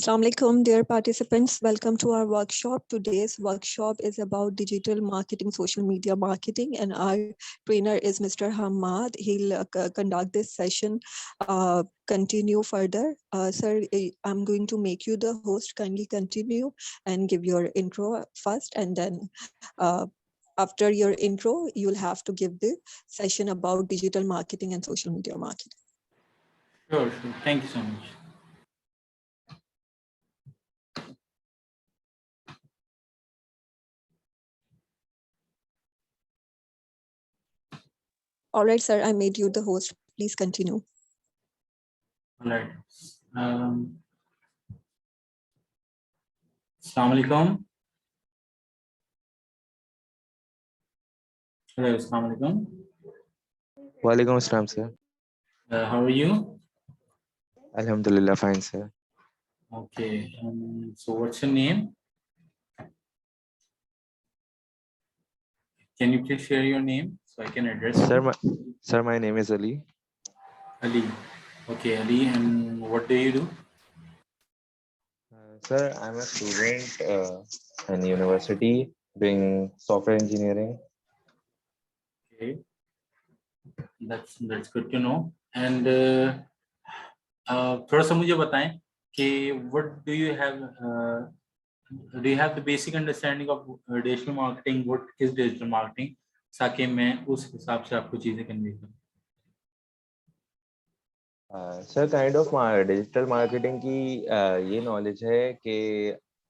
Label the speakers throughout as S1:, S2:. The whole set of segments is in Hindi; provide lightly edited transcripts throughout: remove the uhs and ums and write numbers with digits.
S1: Assalamu alaikum, dear participants. Welcome to our workshop. Today's workshop is about digital marketing, social media marketing, and our trainer is Mr. Hamad. He'll conduct this session, continue further. Sir, I'm going to make you the host. Kindly continue and give your intro first, and then after your intro, you'll have to give the session about digital marketing and social media marketing.
S2: Sure. Thank you so much.
S1: All right, sir, I made you the host. Please continue.
S2: All right. Assalamu alaikum. Hello, assalamu alaikum.
S3: Walaikum assalam, sir.
S2: How are you?
S3: Alhamdulillah, fine, sir.
S2: Okay. So what's your name? Can you please share your name so I can address you?
S3: Sir, my name is Ali.
S2: Ali. Okay, Ali. And what do you do?
S3: Sir, I'm a student in university doing software engineering.
S2: Okay. That's good to know. And थोड़ा सा मुझे बताएं कि what do you have the basic understanding of digital marketing? What is digital marketing? ताकि मैं उस हिसाब से आपको चीजें कन्वे करूं.
S3: Sir kind of digital marketing की ये नॉलेज है कि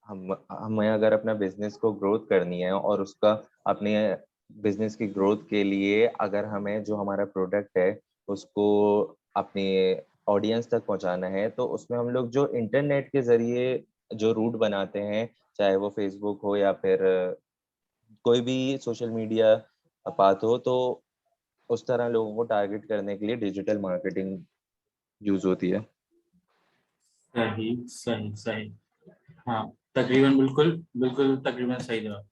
S3: हमें अगर अपना बिजनेस को ग्रोथ करनी है और उसका अपने बिजनेस की ग्रोथ के लिए अगर हमें जो हमारा प्रोडक्ट है उसको अपने ऑडियंस तक पहुंचाना है, तो उसमें हम लोग जो इंटरनेट के जरिए जो रूट बनाते हैं, चाहे वो फेसबुक हो या फिर कोई भी सोशल मीडिया पाथ हो, तो उस तरह लोगों को टारगेट करने के लिए डिजिटल मार्केटिंग यूज होती है.
S2: सही. हाँ, तकरीबन बिल्कुल तकरीबन सही जवाब.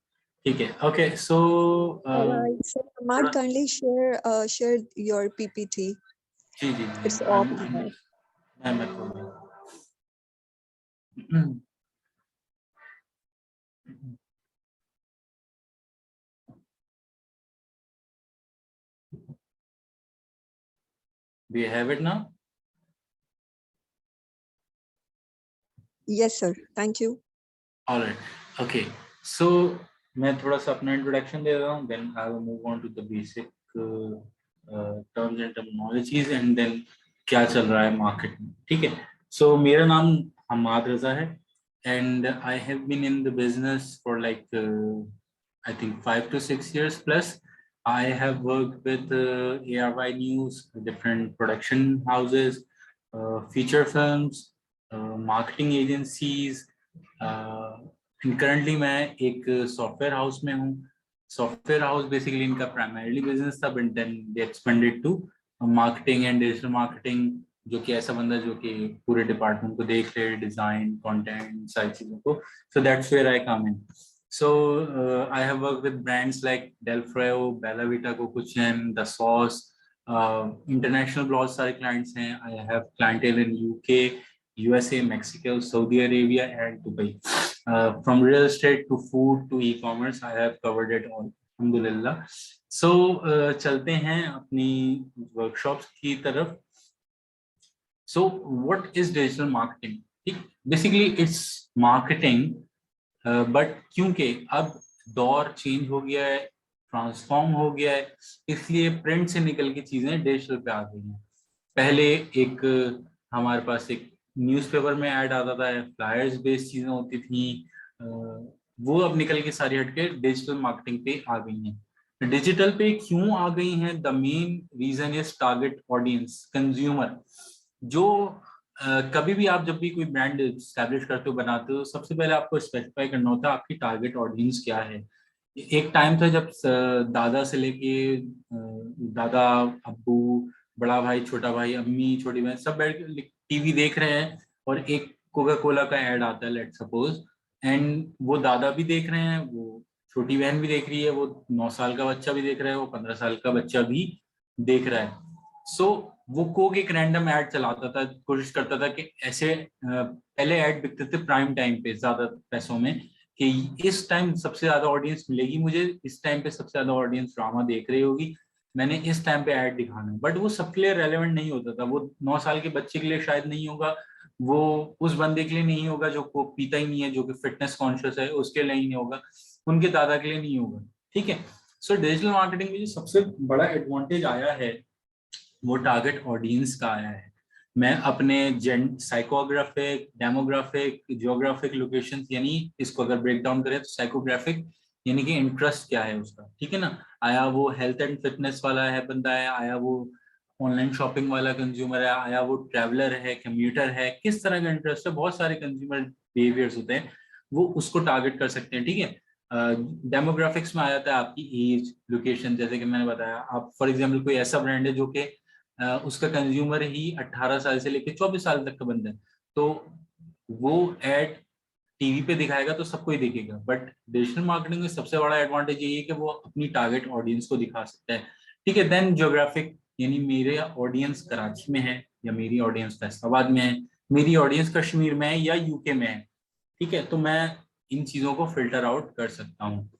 S2: ठीक है. Okay, so
S1: So Hamad, kindly share your PPT.
S2: Ji.
S1: It's all.
S2: मैं Do you have it now?
S1: Yes, sir. Thank you.
S2: All right. Okay. So मैं थोड़ा सा अपना इंट्रोडक्शन दे रहा हूँ, then I will move on to the basic terms and terminologies and then क्या चल रहा है मार्केट में. ठीक है. So मेरा नाम हमाद रजा है and I have been in the business for like I think 5 to 6 years plus. I have worked with ARY News, different production houses, feature films, marketing agencies. Currently मैं एक सॉफ्टवेयर हाउस में हूँ. सॉफ्टवेयर हाउस बेसिकली इनका प्राइमरीली बिजनेस था, but then they expanded to marketing and digital marketing, जो कि ऐसा बंदा जो कि पूरे डिपार्टमेंट को देख रहे, डिजाइन, कंटेंट, सारी चीजों को. So that's where I come in. So I have worked with brands like Del Freo, Bella Vita, Cocochen, The Sauce. International बहुत सारे clients हैं. I have clientele in UK, USA, Mexico, Saudi Arabia, and Dubai. From real estate to food to e-commerce, I have covered it all. Alhamdulillah. So चलते हैं अपनी workshops की तरफ. So what is digital marketing? Basically, it's marketing. But क्योंकि अब दौर चेंज हो गया है, ट्रांसफॉर्म हो गया है, इसलिए प्रिंट से निकल के चीजें डिजिटल पे आ गई हैं. पहले एक हमारे पास एक न्यूज़पेपर में ऐड आता था, फ्लायर्स बेस्ड चीजें होती थी, वो अब निकल के सारी हटके डिजिटल मार्केटिंग पे आ गई हैं. डिजिटल पे क्यों आ गई हैं? The main reason is target audience, consumer. जो कभी भी आप जब भी कोई ब्रांड एस्टैब्लिश करते हो, बनाते हो, सबसे पहले आपको स्पेसिफाई करना होता है आपकी टारगेट ऑडियंस क्या है. एक टाइम था जब दादा से लेके दादा, अब्बू, बड़ा भाई, छोटा भाई, अम्मी, छोटी बहन सब बैठ के टीवी देख रहे हैं और एक कोका कोला का ऐड आता है, लेट्स सपोज, एंड वो दादा भी देख रहे हैं, वो छोटी बहन भी देख रही है, वो 9 साल का बच्चा भी देख रहा है, वो 15 साल का बच्चा भी देख रहा है. सो वो कोक एक रैंडम ऐड चलाता था, कोशिश करता था कि ऐसे पहले ऐड बिकते थे प्राइम टाइम पे ज्यादा पैसों में, कि इस टाइम सबसे ज्यादा ऑडियंस मिलेगी मुझे, इस टाइम पे सबसे ज्यादा ऑडियंस ड्रामा देख रही होगी, मैंने इस टाइम पे ऐड दिखाना है। बट वो सबके लिए रेलेवेंट नहीं होता था, वो 9 साल के बच्चे के लिए शायद नहीं होगा, वो उस बंदे के लिए नहीं होगा जो कोक पीता ही नहीं है, जो कि फिटनेस कॉन्शियस है, उसके लिए नहीं होगा, उनके दादा के लिए नहीं होगा। ठीक है। सो डिजिटल मार्केटिंग में जो सबसे बड़ा एडवांटेज आया है वो टारगेट ऑडियंस का आया है। मैं अपने साइकोग्राफिक, डेमोग्राफिक, जियोग्राफिक लोकेशन, यानी इसको अगर ब्रेक डाउन करें तो साइकोग्राफिक यानी कि इंटरेस्ट क्या है उसका, ठीक है ना, आया वो हेल्थ एंड फिटनेस वाला है बंदा है, आया वो ऑनलाइन शॉपिंग वाला कंज्यूमर है, आया वो ट्रैवलर है, कम्यूटर है, किस तरह का इंटरेस्ट है, बहुत सारे कंज्यूमर बिहेवियर्स होते हैं, वो उसको टारगेट कर सकते हैं। ठीक है। डेमोग्राफिक्स में आ जाता है आपकी एज, लोकेशन, जैसे कि मैंने बताया, आप फॉर एग्जांपल कोई ऐसा ब्रांड है जो कि उसका कंज्यूमर ही 18 साल से लेकर 24 साल तक का बंदा है, तो वो एड टीवी पे दिखाएगा तो सबको ही दिखेगा। बट डिजिटल मार्केटिंग में सबसे बड़ा एडवांटेज ये है कि वो अपनी टारगेट ऑडियंस को दिखा सकता है। ठीक है। देन ज्योग्राफिक, यानी मेरे ऑडियंस कराची में है या मेरी ऑडियंस फैसलाबाद में है, मेरी ऑडियंस कश्मीर में है या यूके में है, ठीक है, तो मैं इन चीजों को फिल्टर आउट कर सकता हूँ।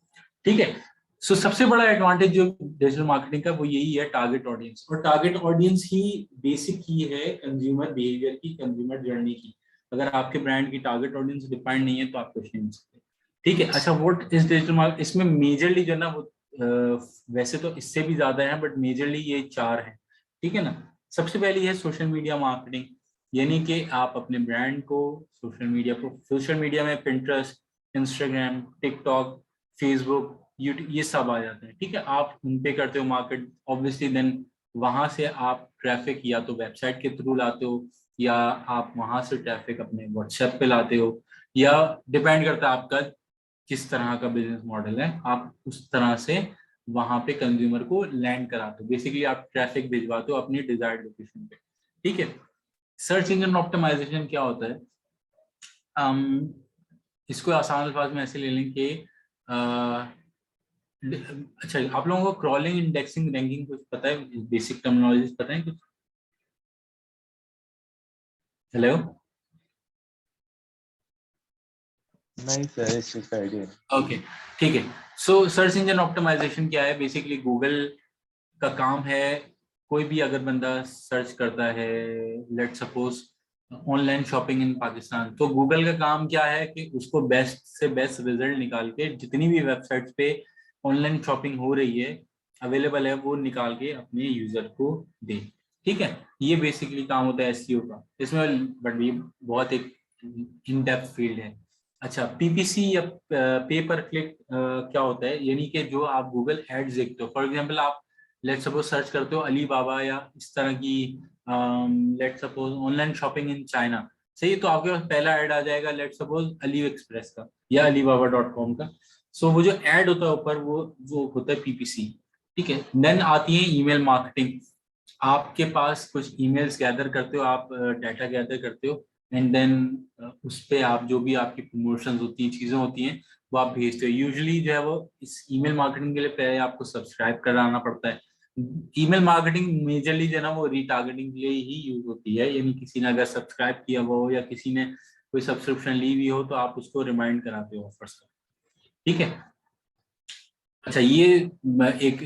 S2: ठीक है। सो सबसे बड़ा एडवांटेज जो डिजिटल मार्केटिंग का वो यही है, टारगेट ऑडियंस, और टारगेट ऑडियंस ही बेसिक की है कंज्यूमर बिहेवियर की, कंज्यूमर जर्नी की। अगर आपके ब्रांड की टारगेट ऑडियंस डिफाइंड नहीं है तो आप कुछ नहीं कर सकते। ठीक है। अच्छा, व्हाट इज डिजिटल मार्केटिंग, इसमें मेजरली जो है ना वो वैसे तो इससे भी ज्यादा है, बट मेजरली ये 4 है। ठीक है ना। सबसे पहली है सोशल मीडिया मार्केटिंग, यानी कि आप अपने ब्रांड को सोशल मीडिया में Pinterest, Instagram, TikTok, Facebook, YouTube, ये सब आ जाते हैं। ठीक है। आप उन पे करते हो मार्केट, ऑब्वियसली देन वहां से आप ट्रैफिक या तो वेबसाइट के थ्रू लाते हो, या आप वहां से ट्रैफिक अपने व्हाट्सएप पे लाते हो, या डिपेंड करता है आपका किस तरह का बिजनेस मॉडल है, आप उस तरह से वहां पे कंज्यूमर को लैंड कराते हो। बेसिकली आप ट्रैफिक भिजवाते हो अपनी डिजायर्ड लोकेशन पे। ठीक है। सर्च इंजन ऑप्टिमाइजेशन क्या होता है? इसको आसान अल्फाज में ऐसे ले लें कि अच्छा, आप लोगों को क्रॉलिंग, इंडेक्सिंग, रैंकिंग कुछ पता है? बेसिक टर्मिनोलॉजीज पता है कुछ? हेलो।
S3: नहीं सर, इस चीज का आइडिया।
S2: ओके, ठीक है। सो सर्च इंजन ऑप्टिमाइजेशन क्या है? बेसिकली गूगल का काम है, कोई भी अगर बंदा सर्च करता है, लेट सपोज ऑनलाइन शॉपिंग इन पाकिस्तान, तो गूगल का काम क्या है कि उसको बेस्ट से बेस्ट रिजल्ट निकाल के जितनी भी वेबसाइट्स पे ऑनलाइन शॉपिंग हो रही है, अवेलेबल है, वो निकाल के अपने यूजर को दे। ठीक है। ये बेसिकली काम होता है एसईओ का, इसमें बट ये बहुत एक इन डेप्थ फील्ड है। अच्छा, पीपीसी या पे पर क्लिक क्या होता है? यानी कि जो आप गूगल एड्स देखते हो, फॉर एग्जांपल आप लेट सपोज सर्च करते हो अली बाबा या इस तरह की, let suppose online shopping in China, सही है, तो आपके पास पहला ऐड आ जाएगा लेट सपोज अली एक्सप्रेस का या alibaba.com का। सो वो जो ऐड होता है ऊपर, वो होता है पीपीसी। ठीक है। देन आती है ईमेल मार्केटिंग। आपके पास कुछ ईमेल्स गैदर करते हो, आप डाटा गैदर करते हो, एंड देन उस पे आप जो भी आपकी प्रमोशन होती हैं, चीजें होती हैं, वो आप भेजते हो। यूजुअली जो है वो इस ईमेल मार्केटिंग के लिए पहले आपको सब्सक्राइब कराना पड़ता है। ईमेल मार्केटिंग मेजरली जो है ना वो रीटारगेटिंग के लिए ही यूज होती है, यानी किसी ने अगर सब्सक्राइब किया हुआ हो या किसी ने कोई सब्सक्रिप्शन ली हुई हो तो आप उसको रिमाइंड कराते हो ऑफर्स का। ठीक है। अच्छा, ये एक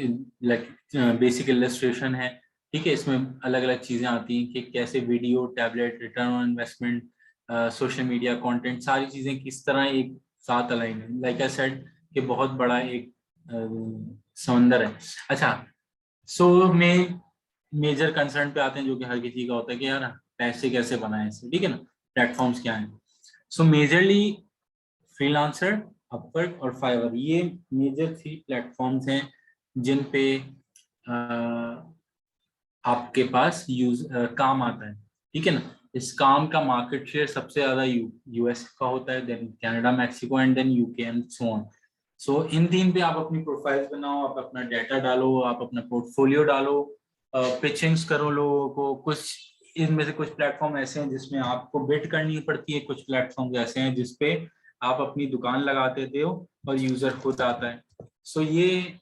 S2: बेसिक इलस्ट्रेशन है। ठीक है। इसमें अलग अलग चीजें आती हैं कि कैसे video, tablet, return on investment, social media content, सारी चीजें किस तरह एक साथ अलाइन है। लाइक आई सेड कि बहुत बड़ा एक समंदर है। अच्छा, सो में मेजर कंसर्न पे आते हैं जो कि हर किसी का होता है कि यार पैसे कैसे बनाए इससे। ठीक है ना। प्लेटफॉर्म्स क्या हैं? सो मेजरली फ्रीलांसर, अपवर्क और फाइवर, ये मेजर 3 प्लेटफॉर्म्स हैं जिन पे आपके पास काम आता है। ठीक है ना। इस काम का मार्केट शेयर सबसे ज्यादा यूएस का होता है, then Canada, Mexico and then UK and so on. So in 3 पे आप अपनी प्रोफाइल्स बनाओ, आप अपना डाटा डालो, आप अपना पोर्टफोलियो डालो, पिचिंग्स करो लोगों को। कुछ इनमें से कुछ प्लेटफॉर्म ऐसे हैं जिसमें आपको बिड करनी पड़ती है, कुछ प्लेटफॉर्म ऐसे हैं जिसपे आप अपनी दुकान लगा देते हो और यूजर खुद आता है। सो ये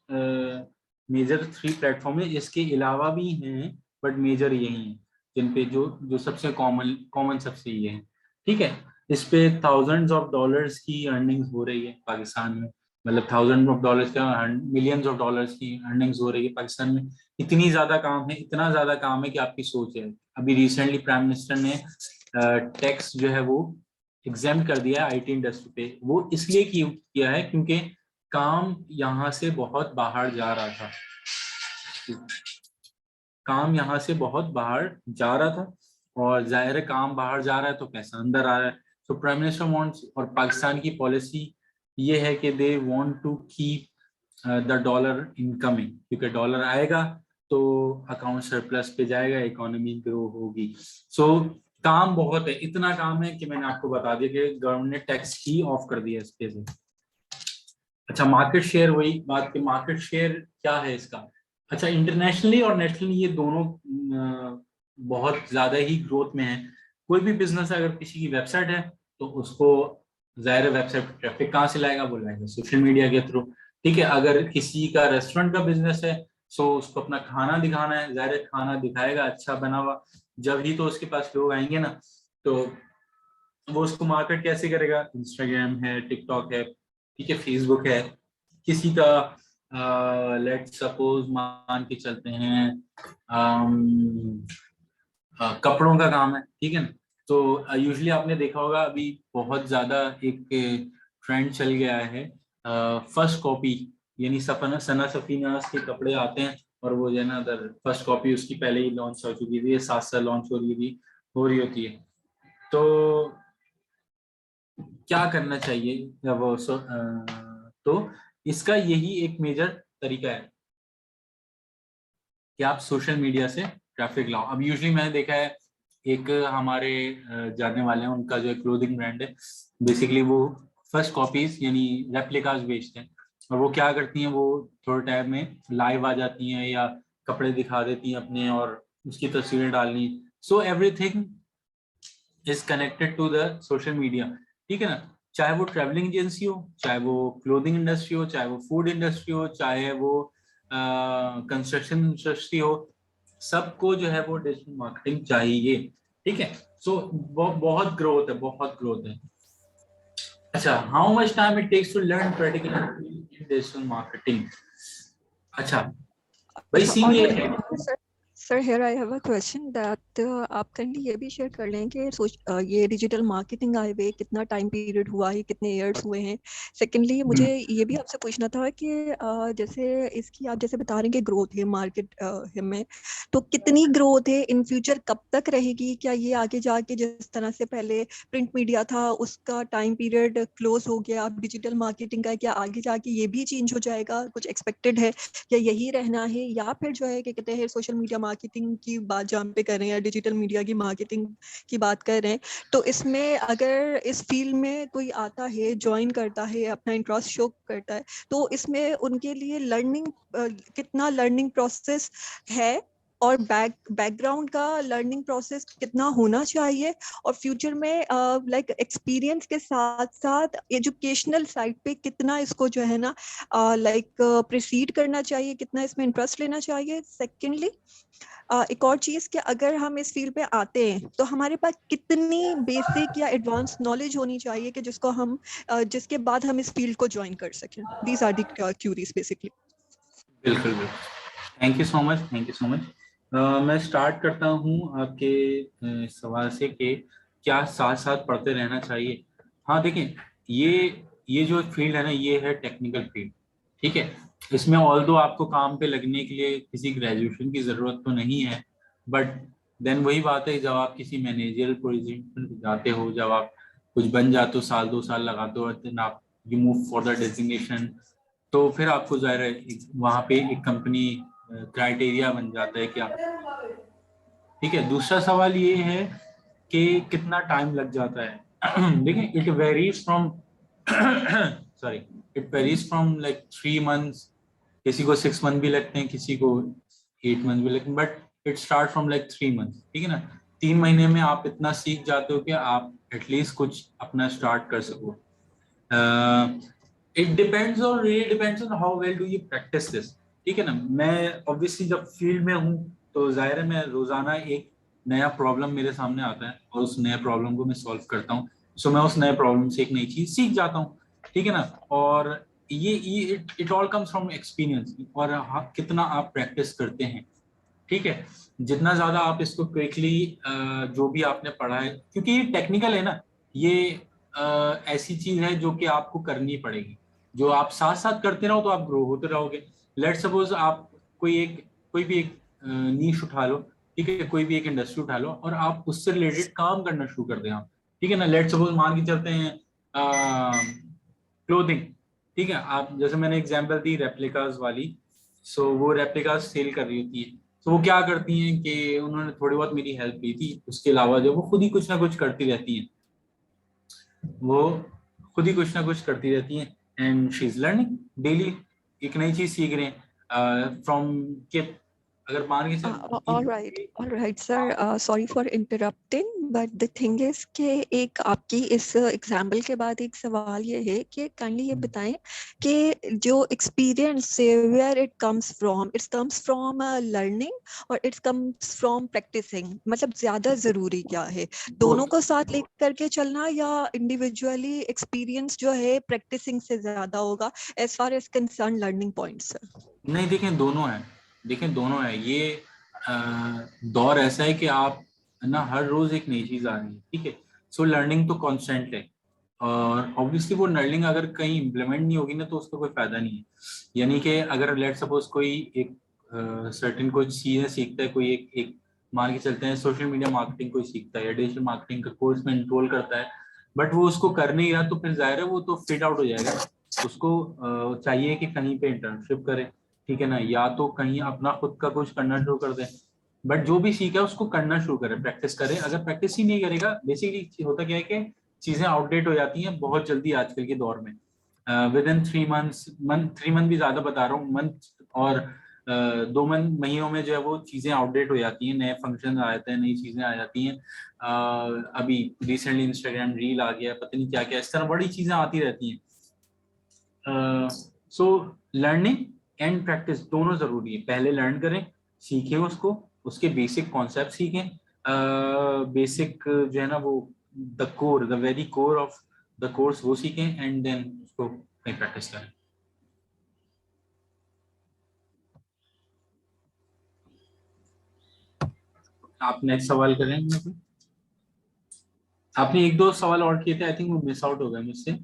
S2: मेजर 3 प्लेटफॉर्म है। इसके अलावा भी हैं बट मेजर यही है जिन पे जो जो सबसे कॉमन सबसे ये है। ठीक है, इस पे थाउजेंड्स ऑफ डॉलर्स की अर्निंग्स हो रही है पाकिस्तान में, मतलब थाउजेंड ऑफ डॉलर्स का मिलियंस ऑफ डॉलर्स की अर्निंग्स हो रही है पाकिस्तान में। इतनी ज्यादा काम है, इतना ज्यादा काम है कि आपकी सोच है। अभी रिसेंटली प्राइम मिनिस्टर ने टैक्स जो है वो एग्जाम कर दिया है आईटी इंडस्ट्री पे। वो इसलिए किया है क्योंकि काम यहाँ से बहुत बाहर जा रहा था, काम यहाँ से बहुत बाहर जा रहा था, और जाहिर है काम बाहर जा रहा है तो पैसा अंदर आ रहा है। तो प्राइम मिनिस्टर वांट्स, और पाकिस्तान की पॉलिसी ये है कि they want to keep the dollar incoming, क्योंकि डॉलर आएगा तो अकाउंट सरप्लस पे जाएगा, इकोनॉमी ग्रो होगी। सो काम बहुत है, इतना काम है कि मैंने आपको बता दिया कि गवर्नमेंट ने टैक्स ही ऑफ कर दिया इस पे से। अच्छा, मार्केट शेयर, वही बात कि मार्केट शेयर क्या है इसका। अच्छा, इंटरनेशनली और नेशनली ये दोनों बहुत ज्यादा ही ग्रोथ में है। कोई भी बिजनेस अगर किसी की वेबसाइट है तो उसको जाहिर वेबसाइट पर ट्रैफिक कहाँ से लाएगा, वो लाएगा सोशल मीडिया के थ्रू। ठीक है, अगर किसी का रेस्टोरेंट का बिजनेस है सो उसको अपना खाना दिखाना है, जाहिर है खाना दिखाएगा अच्छा बना हुआ, जब ही तो उसके पास लोग आएंगे ना। तो वो उसको मार्केट कैसे करेगा, इंस्टाग्राम है, टिकटॉक है, ठीक है, फेसबुक है। किसी का लेट सपोज मान के चलते हैं कपड़ों का काम है, ठीक है ना। तो यूजुअली आपने देखा होगा अभी बहुत ज्यादा एक ट्रेंड चल गया है, फर्स्ट कॉपी, यानी सपना सना सफीनास के कपड़े आते हैं और वो जो है ना अदर फर्स्ट कॉपी उसकी पहले ही लॉन्च हो चुकी थी, साथ साथ लॉन्च हो रही होती है। तो क्या करना चाहिए जब वो तो इसका यही एक मेजर तरीका है कि आप सोशल मीडिया से ट्रैफिक लाओ। अब यूजुअली मैंने देखा है एक हमारे जानने वाले हैं, उनका जो है क्लोथिंग ब्रांड है, बेसिकली वो फर्स्ट कॉपीज यानी रेप्लिकास बेचते हैं। और वो क्या करती हैं, वो थोड़े टाइम में लाइव आ जाती हैं या कपड़े दिखा देती हैं अपने और उसकी तस्वीरें डालनी। So everything is connected to the social media, ठीक है ना। चाहे वो ट्रैवलिंग एजेंसी हो, चाहे वो क्लोथिंग इंडस्ट्री हो, चाहे वो फूड इंडस्ट्री हो, चाहे वो कंस्ट्रक्शन इंडस्ट्री हो, सबको जो है वो डिजिटल मार्केटिंग चाहिए। ठीक है, सो बहुत ग्रोथ है, बहुत ग्रोथ है। अच्छा, how much time it takes to learn practical in digital marketing. अच्छा भाई,
S1: अच्छा,
S2: सीन
S1: और
S2: ये है।
S1: Sir here I have a question that आप काइंडली ये भी शेयर कर लें कि ये डिजिटल मार्केटिंग आए हुए कितना टाइम पीरियड हुआ है, कितने इयर्स हुए हैं। सेकेंडली मुझे ये भी आपसे पूछना था कि जैसे इसकी आप जैसे बता रहे हैं कि ग्रोथ है मार्केट में, तो कितनी ग्रोथ है इन फ्यूचर, कब तक रहेगी? क्या ये आगे जाके जिस तरह से पहले प्रिंट मीडिया था उसका टाइम पीरियड क्लोज हो गया, अब डिजिटल मार्केटिंग का, क्या आगे जाके ये भी चेंज हो जाएगा? कुछ एक्सपेक्टेड है या यही रहना है, या फिर जो है कि कहते हैं सोशल मीडिया मार्केटिंग की बात जहाँ पे कर रहे हैं या डिजिटल मीडिया की मार्केटिंग की बात कर रहे हैं, तो इसमें अगर इस फील्ड में कोई आता है, ज्वाइन करता है, अपना इंटरेस्ट शो करता है, तो इसमें उनके लिए लर्निंग कितना लर्निंग प्रोसेस है, और बैकग्राउंड का लर्निंग प्रोसेस कितना होना चाहिए, और फ्यूचर में लाइक एक्सपीरियंस के साथ साथ एजुकेशनल साइड पे कितना इसको जो है ना लाइक प्रोसीड करना चाहिए, कितना इसमें इंटरेस्ट लेना चाहिए। सेकेंडली एक और चीज कि अगर हम इस फील्ड पे आते हैं तो हमारे पास कितनी बेसिक या एडवांस नॉलेज होनी चाहिए कि जिसको हम जिसके बाद हम इस फील्ड को ज्वाइन कर सकें। These are the queries basically.
S2: बिल्कुल बिल्कुल, thank you so much, thank you so much. मैं स्टार्ट करता हूँ आपके सवाल से कि क्या साथ साथ पढ़ते रहना चाहिए। हाँ देखिए, ये जो फील्ड है ना, ये है टेक्निकल फील्ड, ठीक है। इसमें ऑल्दो आपको काम पे लगने के लिए किसी ग्रेजुएशन की जरूरत तो नहीं है, बट देन वही बात है, जब आप किसी मैनेजरियल पोजीशन पे जाते हो, जब आप कुछ बन जाते हो, साल 2 साल लगाते हो, देन आप you move for the designation, तो फिर आपको जाहिर है वहाँ पे एक कंपनी क्राइटेरिया बन जाता है कि आप, ठीक है। दूसरा सवाल ये है कि कितना टाइम लग जाता है। देखिए, it varies from sorry, it varies from like 3 months, किसी को 6 मंथ भी लगते हैं, किसी को 8 मंथ भी लगते हैं, but it start from like 3 months, ठीक है ना। 3 महीने में आप इतना सीख जाते हो कि आप एटलीस्ट कुछ अपना स्टार्ट कर सको। इट डिपेंड्स और really depends on how well do you practice this, ठीक है ना। मैं ऑब्वियसली जब फील्ड में हूँ तो जाहिर है मैं रोजाना एक नया प्रॉब्लम मेरे सामने आता है और उस नए प्रॉब्लम को मैं सॉल्व करता हूँ। सो मैं उस नए प्रॉब्लम से एक नई चीज सीख जाता हूँ, ठीक है ना। और ये it all comes from experience, और आप कितना आप प्रैक्टिस करते हैं, ठीक है। जितना ज्यादा आप इसको क्विकली जो भी आपने पढ़ा है, क्योंकि ये टेक्निकल है ना, ये ऐसी चीज है जो कि आपको करनी पड़ेगी। जो आप साथ साथ करते रहो तो आप ग्रो होते रहोगे। लेट सपोज आप कोई भी एक नीश उठा लो, ठीक है, कोई भी एक इंडस्ट्री उठा लो और आप उससे रिलेटेड काम करना शुरू कर दें आप, ठीक है ना। लेट सपोज मान के चलते हैं क्लोथिंग, ठीक है। आप जैसे मैंने एग्जांपल दी रेप्लिकास वाली, सो वो रेप्लिकास सेल कर रही होती है। तो वो क्या करती हैं कि उन्होंने थोड़ी बहुत मेरी हेल्प की थी, उसके अलावा जो वो खुद ही कुछ ना कुछ करती रहती हैं, वो खुद ही कुछ ना कुछ करती रहती हैं। And she is learning daily, एक नई चीज सीख रहे हैं फ्रॉम के, अगर मान के
S1: all right, sir. Sorry for interrupting, but the thing is कि एक आपकी इस एग्जाम्पल के बाद एक सवाल ये है कि काइंडली ये बताएं कि जो एक्सपीरियंस से where it comes from learning और it comes from practicing, मतलब ज्यादा जरूरी क्या है, दोनों को साथ लेकर के चलना या इंडिविजुअली एक्सपीरियंस जो है प्रैक्टिसिंग से ज्यादा होगा as far as concerned learning points, sir?
S2: नहीं, देखें दोनों है, देखें दोनों है। ये दौर ऐसा है कि आप ना हर रोज एक नई चीज आ रही है, ठीक है। सो लर्निंग तो कांस्टेंट है, और ऑब्वियसली वो लर्निंग अगर कहीं इम्प्लीमेंट नहीं होगी ना तो उसका कोई फायदा नहीं है। यानी कि अगर लेट सपोज कोई एक सर्टेन कोई चीजें सीखता है, कोई एक एक मान के चलते हैं सोशल मीडिया मार्केटिंग कोई सीखता है या डिजिटल मार्केटिंग का कोर्स में एनरोल करता है, बट वो उसको कर नहीं रहा, तो फिर जाहिर है वो तो फिट आउट हो जाएगा। उसको चाहिए कि कहीं पे इंटर्नशिप करे, ठीक है ना, या तो कहीं अपना खुद का कुछ करना शुरू कर दे। बट जो भी सीखा है उसको करना शुरू करे, प्रैक्टिस करे। अगर प्रैक्टिस ही नहीं करेगा, बेसिकली होता क्या है कि चीजें आउटडेट हो जाती हैं बहुत जल्दी आजकल के दौर में। विद इन 3 मंथ भी ज्यादा बता रहा हूँ, मंथ और 2 महीनों में जो है वो चीजें आउटडेट हो जाती हैं, नए फंक्शन आ जाते हैं, नई चीजें आ जाती हैं। अभी रिसेंटली इंस्टाग्राम रील आ गया, पता नहीं क्या क्या, इस तरह बड़ी चीजें आती रहती हैं। सो लर्निंग एंड प्रैक्टिस दोनों जरूरी है। पहले लर्न करें, सीखें उसको, उसके बेसिक कॉन्सेप्ट सीखें, बेसिक जो है ना वो the very core of the course वो सीखें, एंड देन उसको कहीं प्रैक्टिस करें। आप नेक्स्ट सवाल करें। आपने एक दो सवाल और किए थे, आई थिंक वो मिस आउट हो गए मुझसे।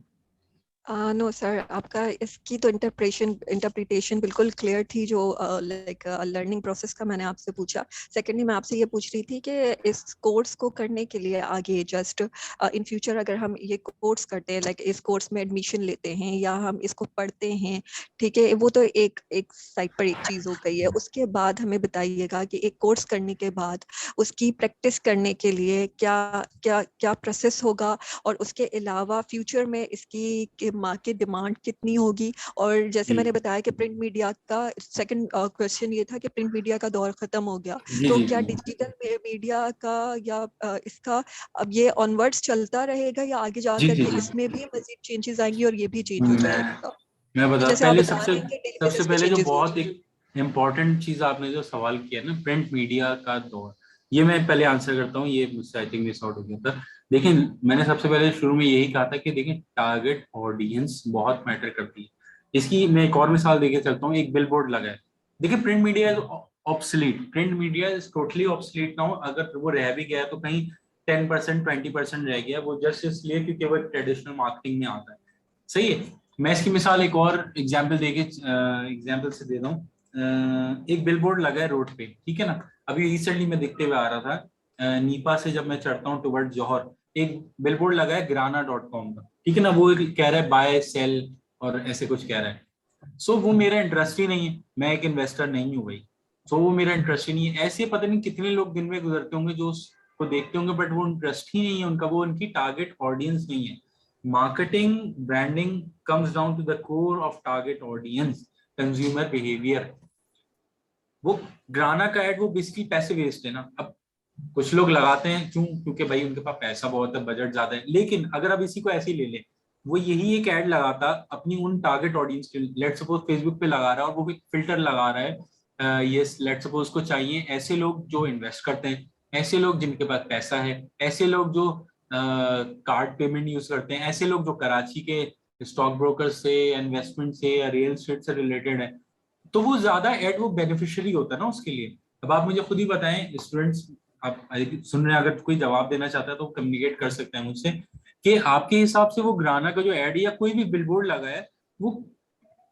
S1: नो सर, आपका इसकी तो इंटरप्रिटेशन बिल्कुल क्लियर थी, जो लाइक लर्निंग प्रोसेस का मैंने आपसे पूछा। सेकेंडली मैं आपसे ये पूछ रही थी कि इस कोर्स को करने के लिए आगे जस्ट इन फ्यूचर अगर हम ये कोर्स करते हैं, लाइक इस कोर्स में एडमिशन लेते हैं या हम इसको पढ़ते हैं, ठीक है, वो तो एक साइड पर एक चीज हो गई है। उसके बाद हमें बताइएगा कि एक कोर्स करने के बाद उसकी प्रैक्टिस करने के लिए क्या क्या क्या प्रोसेस होगा, और उसके अलावा फ्यूचर में इसकी मार्केट डिमांड कितनी होगी। और जैसे मैंने बताया कि प्रिंट मीडिया का सेकंड क्वेश्चन ये था कि प्रिंट मीडिया का दौर खत्म हो गया, तो क्या डिजिटल मीडिया का या इसका अब ये ऑनवर्ड्स चलता रहेगा या आगे जा
S2: जी जी
S1: करके
S2: जी
S1: इसमें भी मजीद चेंजेस आएंगी और ये भी चेंज हो जाएगा?
S2: मैं बता,
S1: जैसे आप
S2: पहले
S1: बता रहे हैं कि डेली
S2: सबसे
S1: बेसिस पे
S2: पहले जो
S1: चेंजेस हो
S2: बहुत
S1: रही
S2: एक इम्पॉर्टेंट चीज आपने जो सवाल किया ना, प्रिंट मीडिया का दौर, ये मैं पहले आंसर करता हूँ, ये मुझसे आई थिंक मिस आउट हो गया था। देखिए, मैंने सबसे पहले शुरू में यही कहा था कि देखिए टारगेट ऑडियंस बहुत मैटर करती है। इसकी मैं एक और मिसाल देके चलता हूँ। एक बिल बोर्ड लगा है, देखिए print media is obsolete, print media is totally obsolete now. अगर वो रह भी गया तो कहीं 10% 20% रह गया, वो जस्ट इसलिए क्योंकि वो ट्रेडिशनल मार्केटिंग में आता है, सही है। मैं इसकी मिसाल एक और एग्जाम्पल से दे रहा हूँ। एक बिलबोर्ड लगा है रोड पे, ठीक है ना। अभी रिसेंटली मैं देखते हुए आ रहा था, नीपा से जब मैं चढ़ता हूँ टुवर्ड जौहर, एक बिलबोर्ड लगा है Grana.com का, ठीक है ना। वो कह रहा है बाय सेल और ऐसे कुछ कह रहा है। सो वो मेरा इंटरेस्ट ही नहीं है, मैं एक इन्वेस्टर नहीं हूँ भाई। सो वो मेरा इंटरेस्ट ही नहीं है। ऐसे पता नहीं कितने लोग दिन में गुजरते होंगे जो उसको देखते होंगे, बट वो इंटरेस्ट ही नहीं है उनका, वो उनकी टारगेट ऑडियंस नहीं है। Marketing, branding comes down to the core of target audience, consumer behavior. वो ग्राना का एड वो बेसिकली पैसे वेस्ट है ना। अब कुछ लोग लगाते हैं क्यों, क्योंकि भाई उनके पास पैसा बहुत है, बजट ज्यादा है। लेकिन अगर अब इसी को ऐसे ही ले ले, वो यही एक ऐड लगाता अपनी उन टारगेट ऑडियंस के, लेट्स सपोज फेसबुक पे लगा रहा है और वो एक फिल्टर लगा रहा है ये लेट्स सपोज को चाहिए, ऐसे लोग जो इन्वेस्ट करते हैं, ऐसे लोग जिनके पास पैसा है, ऐसे लोग जो कार्ड पेमेंट यूज करते हैं, ऐसे लोग जो कराची के स्टॉक ब्रोकर से, इन्वेस्टमेंट से या रियल एस्टेट से रिलेटेड है, तो वो ज्यादा एड वो बेनिफिशियरी होता है ना उसके लिए। अब आप मुझे खुद ही बताएं, स्टूडेंट्स आप सुन रहे हैं, अगर कोई जवाब देना चाहता है तो कम्युनिकेट कर सकते हैं मुझसे कि आपके हिसाब से वो ग्राना का जो एड या कोई भी बिलबोर्ड लगा है वो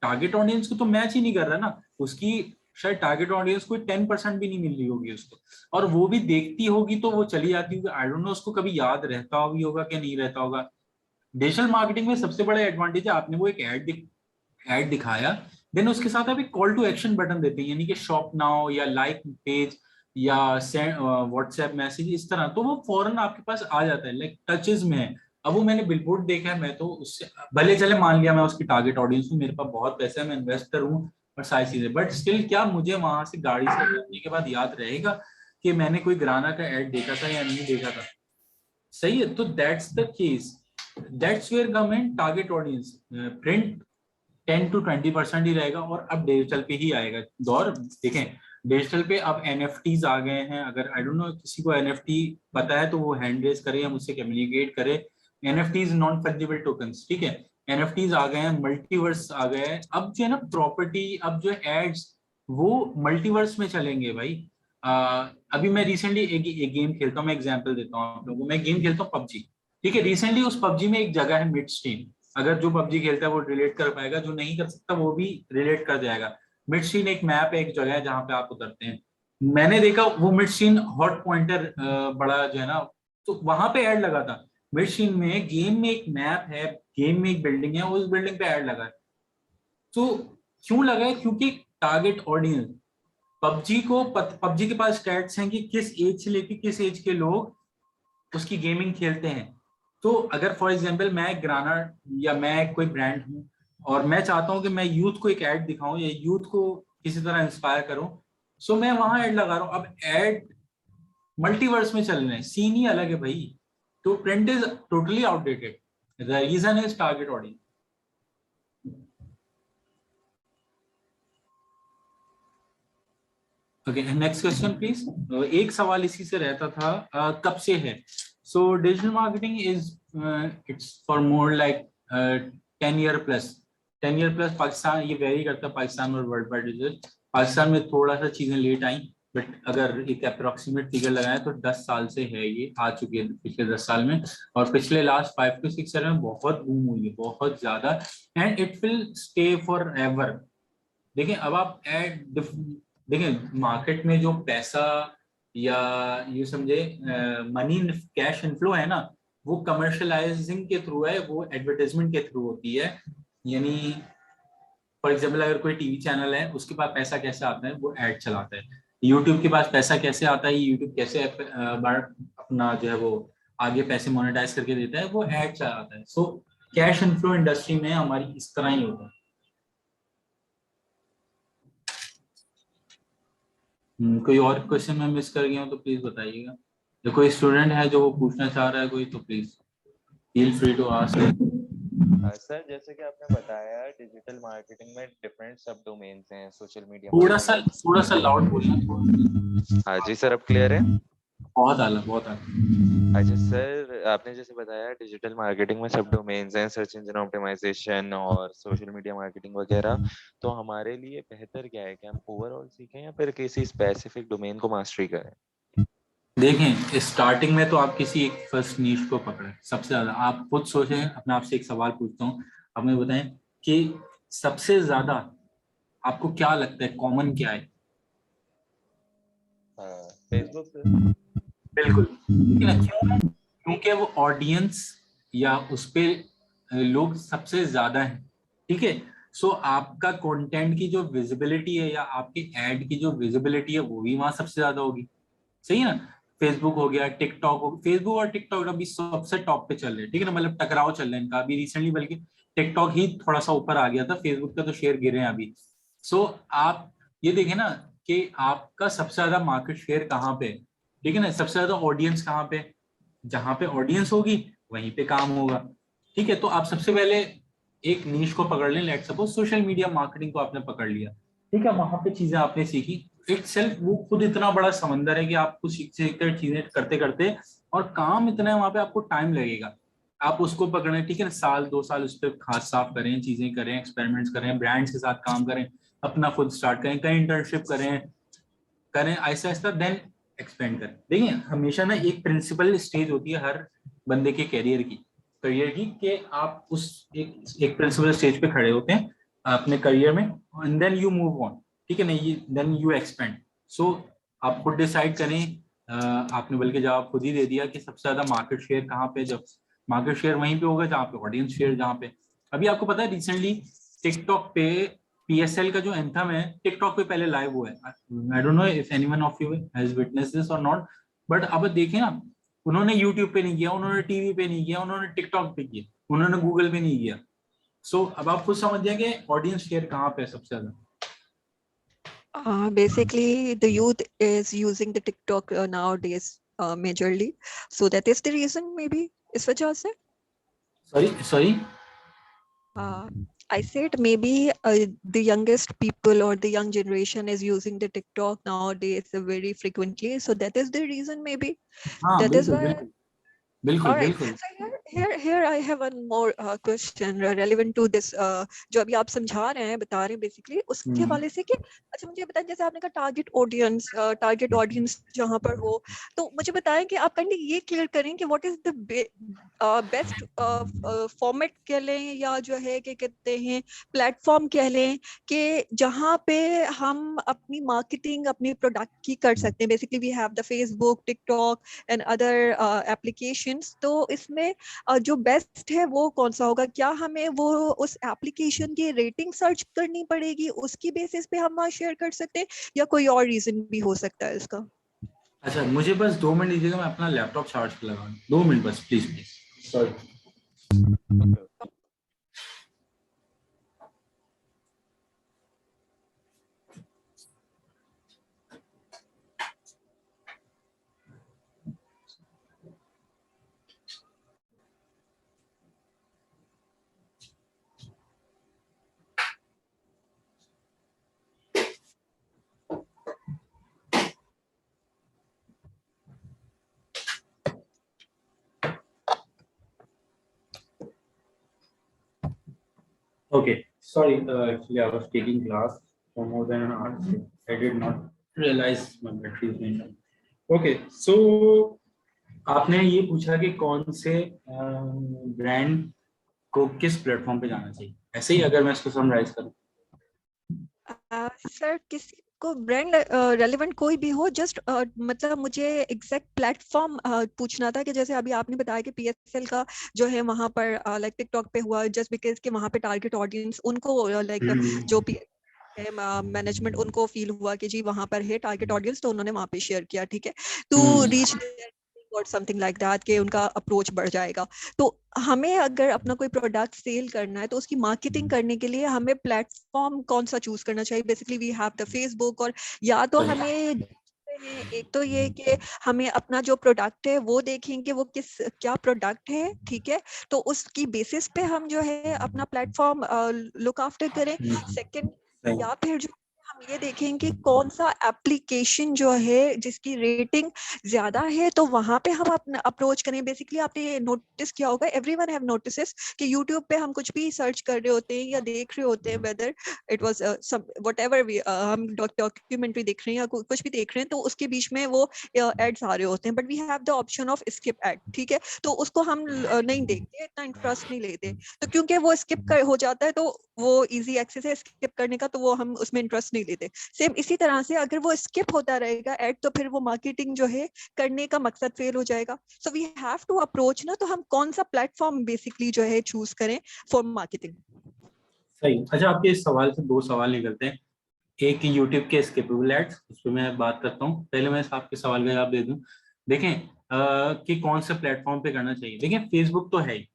S2: टारगेट ऑडियंस को तो मैच ही नहीं कर रहा ना। उसकी शायद टारगेट ऑडियंस को 10% भी नहीं मिल रही होगी उसको, और वो भी देखती होगी तो वो चली जाती होगी। आई डोंट नो उसको कभी याद रहता भी होगा कि नहीं रहता होगा। डिजिटल मार्केटिंग में सबसे बड़ा एडवांटेज है, आपने वो एक ऐड दिखाया, देन उसके साथ आप एक कॉल टू एक्शन बटन देते हैं, यानी कि शॉप नाउ या लाइक पेज या व्हाट्सएप मैसेज इस तरह, तो वो फौरन आपके पास आ जाता है, लाइक टचेज में है। अब वो मैंने बिलबोर्ड देखा है, मैं तो उससे भले चले मान लिया मैं उसकी टारगेट ऑडियंस हूँ, मेरे पास बहुत पैसा है, मैं इन्वेस्टर हूँ और सारी चीजें, बट स्टिल क्या मुझे वहां से गाड़ी से उतरने के बाद याद रहेगा कि मैंने कोई ग्राना का एड देखा था या नहीं देखा था? सही है, तो that's the case, that's where government target audience. Print 10 to 20% ही रहेगा, और अब डिजिटल पे ही आएगा दौर। देखें डिजिटल पे अब एनएफटीज आ गए हैं, अगर आई डोंट नो किसी को एनएफटी पता है तो वो हैंड रेज करे या मुझसे कम्युनिकेट करे। एनएफटीज नॉन फंजिबल टोकन्स, ठीक है, एनएफटीज आ गए हैं, मल्टीवर्स आ गए हैं, अब जो है ना प्रॉपर्टी, अब जो एड्स वो मल्टीवर्स में चलेंगे भाई। अभी मैं रिसेंटली एक गेम खेलता हूँ, मैं एग्जांपल देता हूँ आप लोगों को, मैं गेम खेलता हूँ पबजी, ठीक है, रिसेंटली उस पबजी में एक जगह है मिड स्ट्रीम, अगर जो पबजी खेलता है वो रिलेट कर पाएगा, जो नहीं कर सकता वो भी रिलेट कर जाएगा। मिड स्ट्रीम एक मैप है, एक जगह है जहाँ पे आप उतरते हैं, मैंने देखा वो मिड स्ट्रीम हॉट पॉइंटर बड़ा जो है ना, तो वहां पे ऐड लगा था। मिड स्ट्रीम में गेम में एक मैप है, गेम में एक बिल्डिंग है, उस बिल्डिंग पे ऐड लगा है। तो क्यों लगा है? क्योंकि टारगेट ऑडियंस पबजी के पास स्टैट्स हैं कि किस एज से लेकर किस एज के लोग उसकी गेमिंग खेलते हैं। तो अगर फॉर एग्जांपल मैं ग्राना या मैं कोई ब्रांड हूं और मैं चाहता हूं कि मैं यूथ को एक ऐड दिखाऊं या यूथ को किसी तरह इंस्पायर करूं, सो मैं वहां ऐड लगा रहा हूं। अब ऐड मल्टीवर्स में चल रहे हैं, सीन ही अलग है भाई, तो print is totally outdated, the reason is target audience. Okay, next question please. एक सवाल इसी से रहता था, कब से है? So digital marketing is it's for more like 10 year plus, 10 year plus. Pakistan ये वेरी करता है पाकिस्तान और वर्ल्ड वाइड डिजिटल। पाकिस्तान में थोड़ा सा चीजें लेट आई, बट अगर एक अप्रोक्सीमेट फिगर लगाए तो 10 साल से है, ये आ चुकी है पिछले 10 साल में, और पिछले लास्ट 5 to 6 year में बहुत बूम हुई है, बहुत ज्यादा, and it will stay for ever. देखिए अब आप एड, देखिए मार्केट में जो पैसा या ये समझे मनी कैश इनफ्लो है ना, वो कमर्शलाइजिंग के थ्रू है, वो एडवर्टाइजमेंट के थ्रू होती है। यानी फॉर एग्जाम्पल अगर कोई टीवी चैनल है, उसके पास पैसा कैसे आता है? वो एड चलाता है। यूट्यूब के पास पैसा कैसे आता है? यूट्यूब कैसे अपना जो है वो आगे पैसे मोनेटाइज करके देता है? वो एड चलाता है। सो कैश इनफ्लो इंडस्ट्री में हमारी इस तरह ही होता है। कोई और क्वेश्चन मैं मिस कर गया हूँ तो प्लीज बताइएगा, या कोई स्टूडेंट है जो वो पूछना चाह रहा है कोई, तो please feel free to ask.
S3: Sir जैसे कि आपने बताया डिजिटल मार्केटिंग में डिफरेंट सब डोमेन्स हैं, सोशल मीडिया
S2: थोड़ा सा लाउड बोलना, थोड़ा।
S3: हाँ जी सर, अब क्लियर है?
S2: बहुत आला, बहुत आला।
S3: अच्छा सर, आपने जैसे बताया डिजिटल मार्केटिंग में सब डोमेन्स हैं, सर्च इंजन ऑप्टिमाइजेशन और सोशल मीडिया मार्केटिंग वगैरह, तो हमारे लिए बेहतर क्या है कि हम ओवरऑल सीखें या फिर किसी स्पेसिफिक डोमेन को मास्टरी करें?
S2: देखें स्टार्टिंग में तो आप किसी एक फर्स्ट नीश को पकड़े सबसे ज्यादा। आप खुद सोचें, अपने आप से एक सवाल पूछता हूँ, आप मुझे बताएं कि सबसे ज्यादा आपको क्या लगता है कॉमन क्या है?
S3: Facebook sir.
S2: बिल्कुल, लेकिन क्यों? क्योंकि वो ऑडियंस या उस पे लोग सबसे ज्यादा हैं, ठीक है। सो आपका कंटेंट की जो विजिबिलिटी है या आपके ऐड की जो विजिबिलिटी है वो भी वहां सबसे ज्यादा होगी, सही है ना। फेसबुक हो गया, टिकटॉक हो, फेसबुक और टिकटॉक अभी सबसे टॉप पे चल रहे हैं, ठीक है ना, मतलब टकराव चल रहा है इनका अभी रिसेंटली, बल्कि टिकटॉक ही थोड़ा सा ऊपर आ गया था, फेसबुक का तो शेयर गिरे हैं अभी। सो आप ये देखें ना कि आपका सबसे ज्यादा मार्केट शेयर कहाँ पे, ठीक है ना, सबसे ज्यादा ऑडियंस कहाँ पे, जहां पे ऑडियंस होगी वहीं पे काम होगा, ठीक है। तो आप सबसे पहले एक नीश को पकड़ लें, let's suppose social media marketing को आपने पकड़ लिया, ठीक है, वहां पे चीजें आपने सीखी, इट सेल्फ वो खुद इतना बड़ा समंदर है कि आपको सीखते चीजें करते करते, और काम इतना है वहां पे, आपको टाइम लगेगा आप उसको पकड़े, ठीक है ना, 1-2 साल उस पर खास साफ करें, चीजें करें, एक्सपेरिमेंट्स करें, ब्रांड्स के साथ काम करें, अपना खुद स्टार्ट करें, कहीं इंटर्नशिप करें करें ऐसा ऐसा, देन एक्सपेंड करें। देखिए हमेशा ना एक प्रिंसिपल स्टेज होती है हर बंदे के करियर की कि आप उस एक प्रिंसिपल स्टेज पे खड़े होते हैं अपने करियर में, and then you move on, ठीक है ना, ये देन यू एक्सपेंड। सो आप खुद डिसाइड करें, आपने बल्कि जवाब खुद ही दे दिया कि सबसे ज्यादा मार्केट शेयर कहाँ पे, जब मार्केट शेयर वहीं पे होगा जहाँ पे ऑडियंस शेयर, जहाँ पे अभी आपको पता है रिसेंटली टिकटॉक पे पीएसएल का जो एंथम है टिकटॉक पे पहले लाइव हुआ है। I don't know if anyone of you has witnessed this और नॉट, बट अब देखें ना, उन्होंने यूट्यूब पे नहीं किया, उन्होंने टीवी पे नहीं किया, उन्होंने टिकटॉक पे किया, उन्होंने गूगल पे नहीं किया। सो अब आप खुद समझ जाए कि ऑडियंस शेयर कहाँ पे है सबसे ज्यादा।
S1: Basically, the youth is using the TikTok nowadays majorly. So that is the reason, maybe, इस वजह से.
S2: Sorry
S1: Uh, I said maybe the youngest people or the young generation is using the TikTok nowadays very frequently. So that is the reason, maybe.
S2: हाँ
S1: That is
S2: बिल्कुल
S1: why.
S2: बिल्कुल बिल्कुल
S1: All right.
S2: बिल्कुल।
S1: So here I have one more question relevant to this. जो अभी आप समझा रहे हैं, बता रहे हैं basically उसके हवाले से कि अच्छा मुझे बताएं, जैसे आपने कहा टारगेट ऑडियंस जहाँ पर हो, तो मुझे बताएं कि आप काइंडली ये क्लियर करें कि what is the best format कह लें या जो है कि कहते हैं प्लेटफॉर्म कह लें कि जहाँ पे हम अपनी मार्केटिंग अपने प्रोडक्ट की कर सकते हैं। Basically we have the Facebook, TikTok and other applications. तो इसमें जो बेस्ट है वो कौन सा होगा? क्या हमें वो उस एप्लीकेशन की रेटिंग सर्च करनी पड़ेगी, उसकी बेसिस पे हम वहाँ शेयर कर सकते हैं, या कोई और रीजन भी हो सकता है इसका?
S2: अच्छा मुझे बस 2 मिनट दीजिएगा, मैं अपना लैपटॉप चार्ज पे लगाऊं, 2 मिनट बस please please, sorry. Okay, sorry. Actually, I was taking class for more than an hour. So I did not realize my battery is going down. Okay, so आपने ये पूछा कि कौन से ब्रांड को किस प्लेटफॉर्म पे जाना चाहिए, ऐसे ही अगर मैं इसको समराइज करूं।
S1: सर किसी को ब्रांड रेलेवेंट कोई भी हो, जस्ट मतलब मुझे एग्जैक्ट प्लेटफॉर्म पूछना था कि जैसे अभी आपने बताया कि पीएसएल का जो है वहां पर लाइक टिकटॉक पे हुआ, जस्ट बिकॉज कि वहां पे टारगेट ऑडियंस उनको लाइक जो मैनेजमेंट उनको फील हुआ कि जी वहां पर है टारगेट ऑडियंस, तो उन्होंने वहां पे शेयर किया, ठीक है, टू रीच और समथिंग लाइक दैट कि उनका अप्रोच बढ़ जाएगा। तो हमें अगर अपना कोई प्रोडक्ट सेल करना है तो उसकी मार्केटिंग करने के लिए हमें प्लेटफॉर्म कौन सा चूज करना चाहिए? Basically we have the Facebook, और या तो हमें एक तो ये कि हमें अपना जो प्रोडक्ट है वो देखेंगे वो क्या प्रोडक्ट है, ठीक है, तो उसकी बेसिस पे हम जो है अपना प्लेटफॉर्म लुक आफ्टर करें। सेकंड, या फिर जो हम ये देखेंगे कौन सा एप्लीकेशन जो है जिसकी रेटिंग ज्यादा है तो वहां पे हम अपना अप्रोच करें। बेसिकली आपने नोटिस किया होगा, एवरीवन हैव नोटिसेस कि यूट्यूब पे हम कुछ भी सर्च कर रहे होते हैं या देख रहे होते हैं, whether it was whatever we हम डॉक्यूमेंट्री देख रहे हैं या कुछ भी देख रहे हैं, तो उसके बीच में वो एड्स आ रहे होते हैं, but we have the option of skip ad, ठीक है, तो उसको हम नहीं देखते, इतना इंटरेस्ट नहीं लेते, तो क्योंकि वो स्किप हो जाता है तो वो इजी एक्सेस है स्किप करने का, तो वो हम उसमें इंटरेस्ट नहीं लेते। सेम इसी तरह से अगर वो स्किप होता रहेगा एड, तो फिर वो मार्केटिंग जो है करने का मकसद फेल हो जाएगा। So we have to approach ना, तो हम कौन सा प्लेटफॉर्म बेसिकली जो है चूज करें फॉर मार्केटिंग?
S2: सही। अच्छा आपके इस सवाल से 2 सवाल निकलते हैं। एक यूट्यूब के स्किपेबल एड्स, उस पर मैं बात करता हूँ। पहले मैं आपके सवाल का जवाब दे दूं। देखें कि कौन से प्लेटफॉर्म पे करना चाहिए। देखें फेसबुक तो है ही,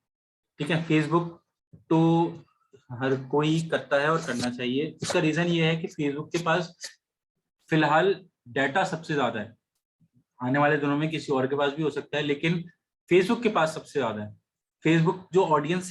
S2: ठीक है, फेसबुक तो हर कोई करता है और करना चाहिए। उसका रीजन ये है कि फेसबुक के पास फिलहाल डाटा सबसे ज्यादा है। आने वाले दिनों में किसी और के पास भी हो सकता है, लेकिन फेसबुक के पास सबसे ज्यादा है। फेसबुक जो ऑडियंस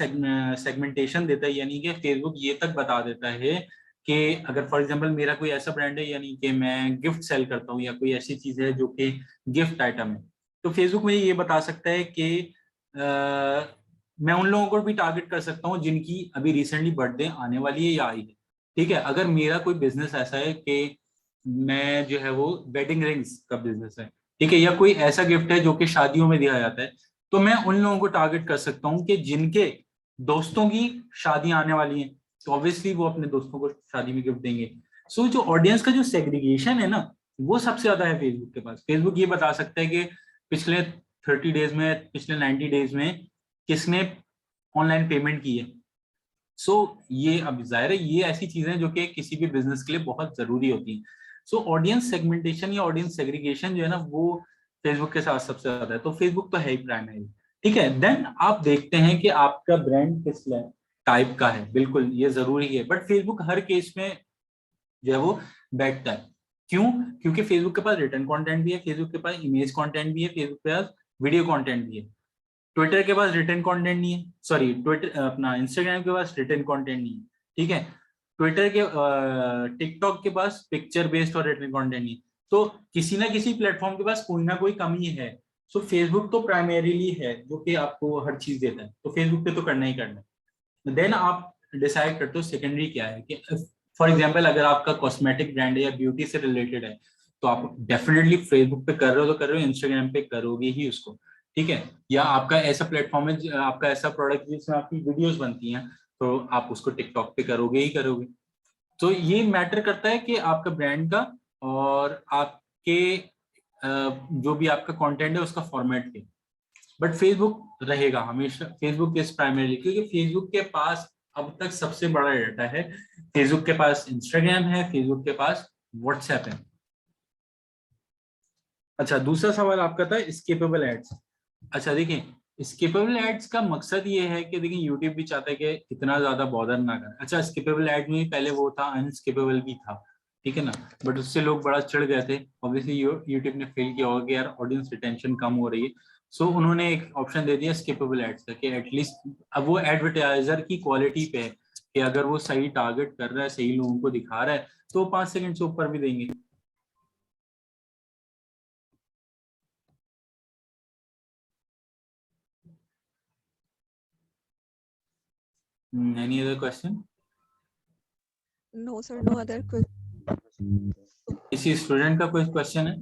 S2: सेगमेंटेशन देता है, यानी कि फेसबुक ये तक बता देता है कि अगर फॉर एग्जांपल मेरा कोई ऐसा ब्रांड है, यानी कि मैं गिफ्ट सेल करता हूँ या कोई ऐसी चीज है जो कि गिफ्ट आइटम है, तो फेसबुक मुझे ये बता सकता है कि मैं उन लोगों को भी टारगेट कर सकता हूँ जिनकी अभी रिसेंटली बर्थडे आने वाली है या आई है। ठीक है, अगर मेरा कोई बिजनेस ऐसा है कि मैं जो है वो वेडिंग रिंग्स का बिजनेस है, ठीक है, या कोई ऐसा गिफ्ट है जो कि शादियों में दिया जाता है, तो मैं उन लोगों को टारगेट कर सकता हूँ कि जिनके दोस्तों की शादी आने वाली है, तो ऑब्वियसली वो अपने दोस्तों को शादी में गिफ्ट देंगे। सो जो ऑडियंस का जो सेग्रीगेशन है ना, वो सबसे ज्यादा है फेसबुक के पास। फेसबुक ये बता सकता है कि पिछले 30 डेज में, पिछले 90 डेज में किसने ऑनलाइन पेमेंट की है। सो ये अब जाहिर है ये ऐसी चीजें जो कि किसी भी बिजनेस के लिए बहुत जरूरी होती हैं। सो ऑडियंस सेगमेंटेशन या ऑडियंस सेग्रीगेशन जो है ना, वो फेसबुक के साथ सबसे ज्यादा है। तो फेसबुक तो है ही प्राइमरी। ठीक है, देन आप देखते हैं कि आपका ब्रांड किस टाइप का है, बिल्कुल ये जरूरी है, बट फेसबुक हर केस में जो है वो बैठता है। क्यों? क्योंकि फेसबुक के पास रिटर्न कंटेंट भी है, फेसबुक के पास इमेज कंटेंट भी है, फेसबुक के पास वीडियो कंटेंट भी है। ट्विटर के पास रिटर्न कंटेंट नहीं है, सॉरी ट्विटर अपना इंस्टाग्राम के पास रिटर्न कंटेंट नहीं है। ठीक है, ट्विटर के टिकटॉक के पास पिक्चर बेस्ड और रिटर्न कंटेंट नहीं है। तो किसी ना किसी प्लेटफॉर्म के पास कोई ना कोई कमी है। सो फेसबुक तो प्राइमरीली है जो कि आपको हर चीज देता है, तो फेसबुक पे तो करना ही करना है। देन आप डिसाइड करते हो सेकेंडरी क्या है, कि फॉर एग्जाम्पल अगर आपका कॉस्मेटिक ब्रांड है या ब्यूटी से रिलेटेड है, तो आप डेफिनेटली फेसबुक पे कर रहे हो तो कर रहे हो, इंस्टाग्राम पे करोगे ही उसको। ठीक है, या आपका ऐसा प्लेटफॉर्म है, आपका ऐसा प्रोडक्ट जिसमें आपकी वीडियोस बनती हैं, तो आप उसको टिकटॉक पे करोगे ही करोगे। तो ये मैटर करता है कि आपका ब्रांड का और आपके जो भी आपका कंटेंट है उसका फॉर्मेट के। बट फेसबुक रहेगा हमेशा, फेसबुक इज प्राइमरीली, क्योंकि फेसबुक के पास अब तक सबसे बड़ा डाटा है। फेसबुक के पास इंस्टाग्राम है, फेसबुक के पास व्हाट्सएप है। अच्छा, दूसरा सवाल आपका था स्किपेबल एड्स। अच्छा देखिए, स्किपेबल एड्स का मकसद ये है कि देखिए यूट्यूब भी चाहता है कि इतना ज्यादा बॉदर ना करे। अच्छा, स्किपेबल एड में पहले वो था, अनस्किपेबल भी था, ठीक है ना, बट उससे लोग बड़ा चिढ़ गए थे। ऑब्वियसली यूट्यूब ने फील किया होगा कि यार ऑडियंस रिटेंशन कम हो रही है। सो उन्होंने एक ऑप्शन दे दिया स्किपेबल एड्स का, कि एटलीस्ट अब वो एडवर्टाइजर की क्वालिटी पे है कि अगर वो सही टारगेट कर रहा है, सही लोगों को दिखा रहा है, तो 5 सेकंड से ऊपर भी देंगे। Any other question?
S1: No, sir, no other question.
S2: किसी स्टूडेंट का कोई क्वेश्चन है?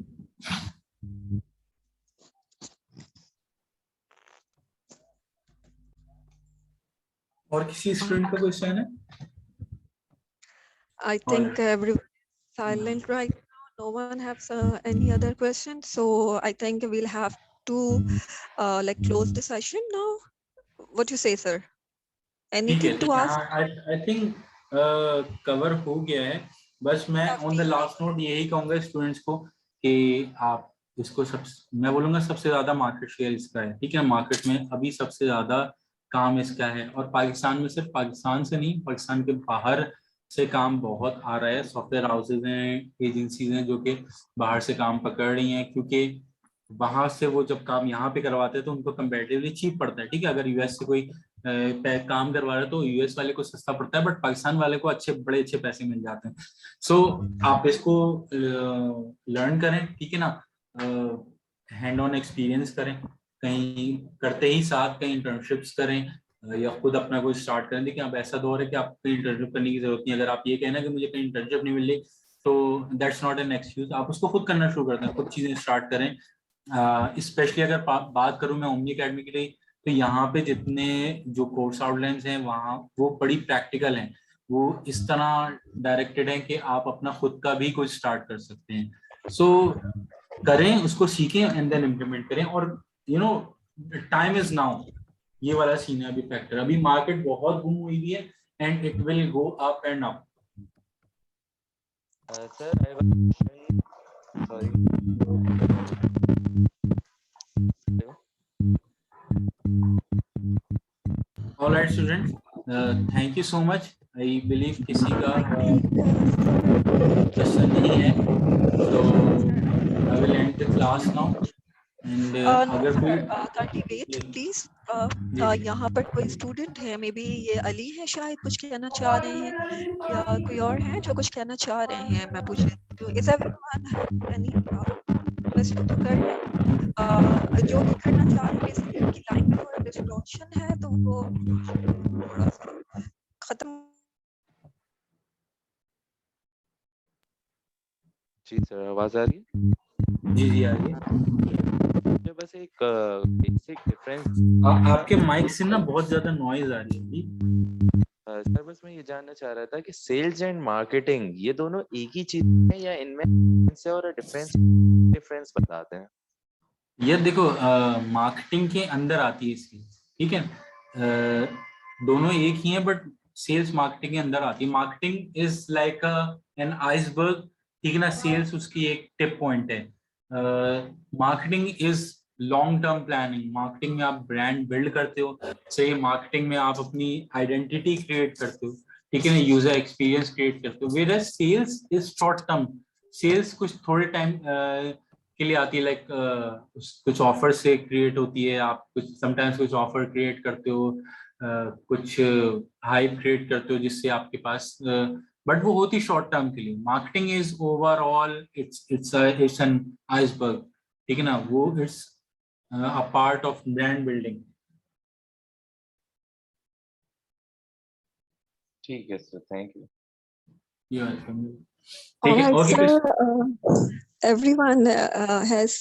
S2: और किसी स्टूडेंट का क्वेश्चन है?
S1: I think everyone is silent right now. No one has any other question. So I think we'll have to like close the session now. What do you say, sir? Anything to ask?
S2: I think cover हो गया है। बस मैं ऑन द लास्ट नोट यही कहूंगा स्टूडेंट्स को कि आप इसको मैं बोलूंगा सबसे ज्यादा मार्केट शेयर इसका है। ठीक है, मार्केट में अभी सबसे ज्यादा काम इसका है, और पाकिस्तान में, सिर्फ पाकिस्तान से नहीं, पाकिस्तान के बाहर से काम बहुत आ रहा है। सॉफ्टवेयर हाउसेज हैं, एजेंसीज हैं जो कि बाहर से काम पकड़ रही हैं, क्योंकि वहां से वो जब काम यहाँ पे करवाते हैं तो उनको कंपेरेटिवली चीप पड़ता है। ठीक है, अगर यूएस से कोई काम करवा रहा है तो यूएस वाले को सस्ता पड़ता है, बट पाकिस्तान वाले को बड़े अच्छे पैसे मिल जाते हैं। सो आप इसको लर्न करें, ठीक है ना, हैंड ऑन एक्सपीरियंस करें, कहीं करते ही साथ कहीं इंटर्नशिप्स करें, या खुद अपना कोई स्टार्ट करें। देखिए, अब ऐसा दौर है कि आपको इंटर्नशिप करने की जरूरत नहीं। अगर आप ये कहना कि मुझे कहीं इंटर्नशिप नहीं मिल रही, तो दैट्स नॉट एन एक्सक्यूज। आप उसको खुद करना शुरू कर दें, खुद चीजें स्टार्ट करें। स्पेशली अगर बात करूं मैं ओमनी अकेडमी के लिए, तो यहाँ पे जितने जो कोर्स आउटलाइंस हैं वहाँ वो बड़ी प्रैक्टिकल हैं। वो इस तरह डायरेक्टेड हैं कि आप अपना खुद का भी कुछ स्टार्ट कर सकते हैं। सो करें, उसको सीखें एंड देन इम्प्लीमेंट करें। और you know, time is now, ये वाला सीन है अभी फैक्टर। अभी मार्केट बहुत बूम हुई हुई है and it will go up and up.
S3: Sir, I was sorry.
S2: All right, students. Thank you so much. I believe किसी का क्वेश्चन नहीं है, so I will end the class now. And
S1: No,
S2: अगर
S1: sir,
S2: कोई
S1: kindly wait,
S2: Yes.
S1: please.
S2: जी
S1: यहाँ पर कोई स्टूडेंट है, मे बी ये अली है, शायद कुछ कहना चाह रहे हैं, या कोई और है जो कुछ कहना चाह रहे हैं, मैं पूछ लेती हूँ. Is everyone any question तो कर रहे हैं? जो भी करना चाह रहे हैं, बेसिकली उनकी लाइन में थोड़ा डिस्टॉर्शन है, तो वो थोड़ा सा खत्म.
S3: जी सर, आवाज आ रही है?
S2: जी आगे.
S3: मुझे बस एक बेसिक डिफरेंस
S2: आपके माइक से ना बहुत ज्यादा नॉइज आ रही है जी.
S3: सर, बस मैं ये जानना चाह रहा था कि सेल्स एंड मार्केटिंग ये दोनों एक ही चीज है या इनमें से और डिफरेंस बताते हैं?
S2: ये देखो मार्केटिंग के अंदर आती है इसकी. ठीक है. दोनों एक ही हैं बट सेल्स मार्केटिंग के अंदर आती है. Marketing is like an iceberg. ठीक है ना. सेल्स उसकी एक टिप पॉइंट है. Marketing is long term planning. Marketing में आप ब्रांड बिल्ड करते हो. सही. मार्केटिंग में आप अपनी आइडेंटिटी क्रिएट करते हो. ठीक है ना. यूजर एक्सपीरियंस क्रिएट करते हो. Where sales is short term. Sales कुछ थोड़े टाइम के लिए आती है. लाइक कुछ ऑफर से क्रिएट होती है. आप कुछ समटाइम्स कुछ ऑफर क्रिएट करते हो. कुछ हाइप क्रिएट करते हो जिससे आपके पास बट वो होती शॉर्ट टर्म के लिए. Marketing is overall it's an iceberg. ठीक है ना. वो it's a part of brand building.
S3: ठीक है सर, थैंक यू.
S1: All
S2: ठीक है.
S1: right,
S2: okay.
S1: sir. Everyone has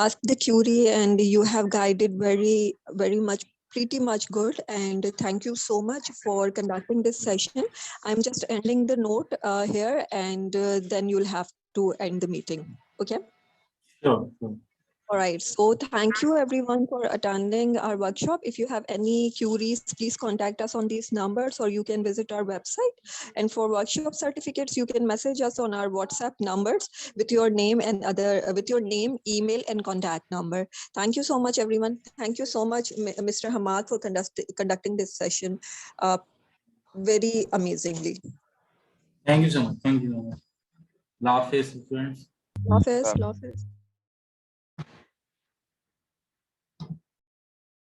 S1: asked the query, and you have guided very much, pretty much good. And thank you so much for conducting this session. I'm just ending the note here, and then you'll have to end the meeting. Okay.
S2: Sure.
S1: All right. So thank you everyone for attending our workshop. If you have any queries, please contact us on these numbers, or you can visit our website. And for workshop certificates, you can message us on our WhatsApp numbers with your name and with your name, email, and contact number. Thank you so much, everyone. Thank you so much, Mr. Hamad, for conducting this session very amazingly.
S2: Thank you so much. Love face, friends.
S1: Love is.